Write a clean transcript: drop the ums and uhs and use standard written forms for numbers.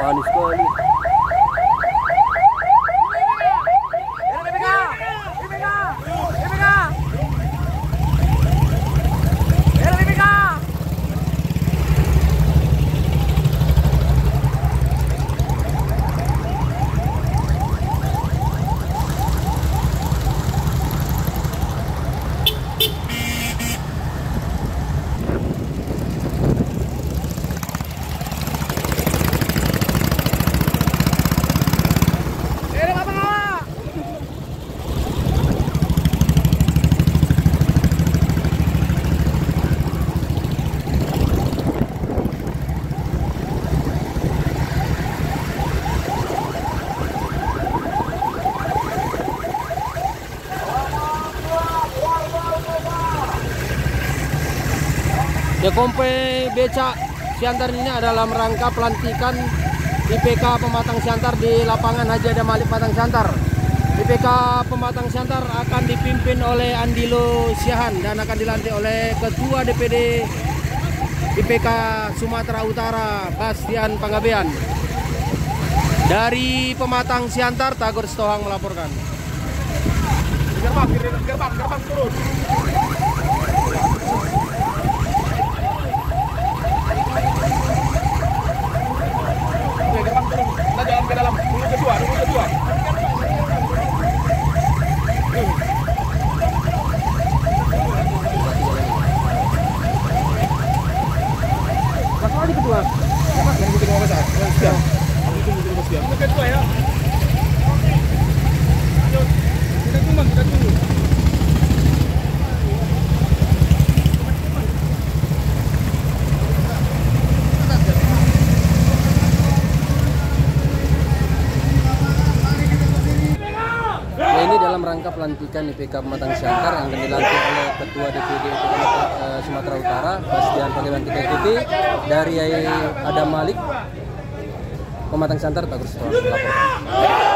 manis sekali. Ya, Kompe Becak Siantar ini adalah rangka pelantikan IPK Pematang Siantar di lapangan Haji Adam Malik Pematang Siantar. IPK Pematang Siantar akan dipimpin oleh Andilo Siahan dan akan dilantik oleh Ketua DPD IPK Sumatera Utara Bastian Panggabean. Dari Pematang Siantar, Tagor Setohang melaporkan. Gerbang turun. Kita jalan ke dalam, dulu kedua. Masuk di kedua. Yang kedua besar. Siap. Yang kedua ya. Kita tunggu. Ini dalam rangka pelantikan IPK Pematang Siantar yang akan dilantik oleh Ketua DPD Sumatera Utara Bastian Panggabean TKTP dari Adam Malik Pematang Siantar. Tagor Setohang melaporkan.